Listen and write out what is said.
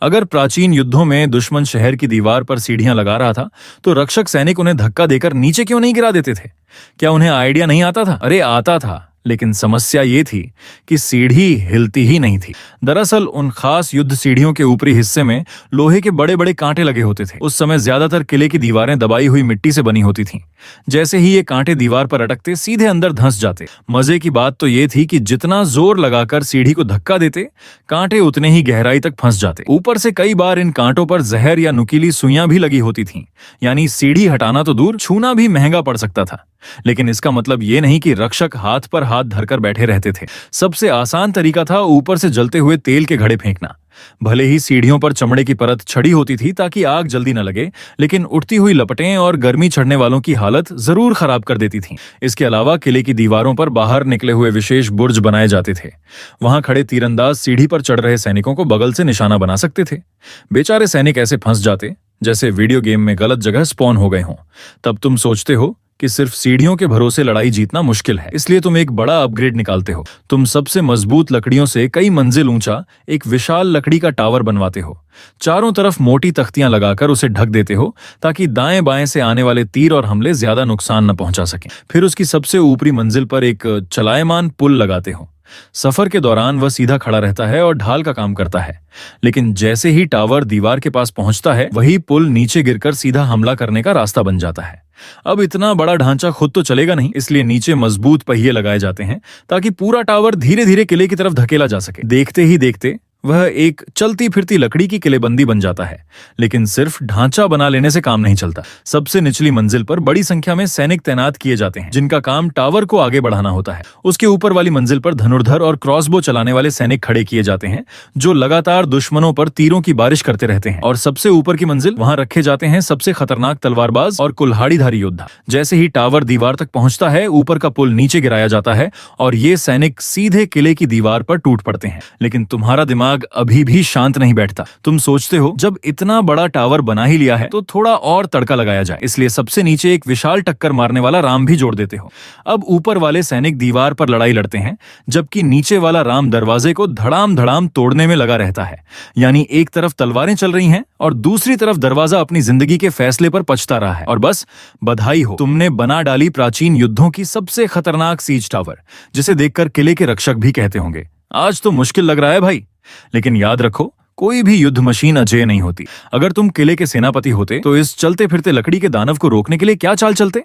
अगर प्राचीन युद्धों में दुश्मन शहर की दीवार पर सीढ़ियां लगा रहा था, तो रक्षक सैनिक उन्हें धक्का देकर नीचे क्यों नहीं गिरा देते थे? क्या उन्हें आइडिया नहीं आता था? अरे आता था, लेकिन समस्या ये थी कि सीढ़ी हिलती ही नहीं थी। दरअसल उन खास युद्ध सीढ़ियों के ऊपरी हिस्से में लोहे के बड़े बड़े कांटे लगे होते थे। उस समय ज्यादातर किले की दीवारें दबाई हुई मिट्टी से बनी होती थीं। जैसे ही ये कांटे दीवार पर अटकते सीधे अंदर धंस जाते। मजे की बात तो ये थी कि जितना जोर लगाकर सीढ़ी को धक्का देते, कांटे उतने ही गहराई तक फंस जाते। ऊपर से कई बार इन कांटों पर जहर या नुकीली सुइयां भी लगी होती थीं। यानी सीढ़ी हटाना तो दूर, छूना भी महंगा पड़ सकता था। लेकिन इसका मतलब ये नहीं कि रक्षक हाथ पर हाथ धरकर बैठे रहते थे। सबसे आसान तरीका था ऊपर से जलते हुए तेल के घड़े फेंकना। भले ही सीढ़ियों पर चमड़े की परत छड़ी होती थी ताकि आग जल्दी न लगे, लेकिन उठती हुई लपटें और गर्मी चढ़ने वालों की हालत जरूर खराब कर देती थीं। इसके अलावा किले की दीवारों पर बाहर निकले हुए विशेष बुर्ज बनाए जाते थे। वहां खड़े तीरंदाज सीढ़ी पर चढ़ रहे सैनिकों को बगल से निशाना बना सकते थे। बेचारे सैनिक ऐसे फंस जाते जैसे वीडियो गेम में गलत जगह स्पॉन हो गए हों। तब तुम सोचते हो कि सिर्फ सीढ़ियों के भरोसे लड़ाई जीतना मुश्किल है, इसलिए तुम एक बड़ा अपग्रेड निकालते हो। तुम सबसे मजबूत लकड़ियों से कई मंजिल ऊंचा एक विशाल लकड़ी का टावर बनवाते हो। चारों तरफ मोटी तख्तियां लगाकर उसे ढक देते हो ताकि दाएं बाएं से आने वाले तीर और हमले ज्यादा नुकसान न पहुंचा सकें। फिर उसकी सबसे ऊपरी मंजिल पर एक चलायमान पुल लगाते हो। सफर के दौरान वह सीधा खड़ा रहता है और ढाल का काम करता है, लेकिन जैसे ही टावर दीवार के पास पहुंचता है, वही पुल नीचे गिरकर सीधा हमला करने का रास्ता बन जाता है। अब इतना बड़ा ढांचा खुद तो चलेगा नहीं, इसलिए नीचे मजबूत पहिए लगाए जाते हैं ताकि पूरा टावर धीरे धीरे किले की तरफ धकेला जा सके। देखते ही देखते वह एक चलती फिरती लकड़ी की किलेबंदी बन जाता है। लेकिन सिर्फ ढांचा बना लेने से काम नहीं चलता। सबसे निचली मंजिल पर बड़ी संख्या में सैनिक तैनात किए जाते हैं, जिनका काम टावर को आगे बढ़ाना होता है। उसके ऊपर वाली मंजिल पर धनुर्धर और क्रॉसबो चलाने वाले सैनिक खड़े किए जाते हैं, जो लगातार दुश्मनों पर तीरों की बारिश करते रहते हैं। और सबसे ऊपर की मंजिल, वहां रखे जाते हैं सबसे खतरनाक तलवारबाज और कुल्हाड़ीधारी योद्धा। जैसे ही टावर दीवार तक पहुंचता है, ऊपर का पुल नीचे गिराया जाता है और ये सैनिक सीधे किले की दीवार पर टूट पड़ते हैं। लेकिन तुम्हारा दिमाग अभी भी शांत नहीं बैठता। तुम सोचते हो, जब इतना बड़ा टावर बना ही लिया है तो थोड़ा और तड़का लगाया जाए। इसलिए सबसे नीचे एक विशाल टक्कर मारने वाला राम भी जोड़ देते हो। अब ऊपर वाले सैनिक दीवार पर लड़ाई लड़ते हैं, जबकि नीचे वाला राम दरवाजे को धड़ाम धड़ाम तोड़ने में लगा रहता है। यानी एक तरफ तलवारें चल रही हैं और दूसरी तरफ दरवाजा अपनी जिंदगी के फैसले पर पछता रहा है। और बस बधाई हो, तुमने बना डाली प्राचीन युद्धों की सबसे खतरनाक सीज टावर, जिसे देखकर किले के रक्षक भी कहते होंगे, आज तो मुश्किल लग रहा है भाई। लेकिन याद रखो, कोई भी युद्ध मशीन अजेय नहीं होती। अगर तुम किले के सेनापति होते तो इस चलते फिरते लकड़ी के दानव को रोकने के लिए क्या चाल चलते?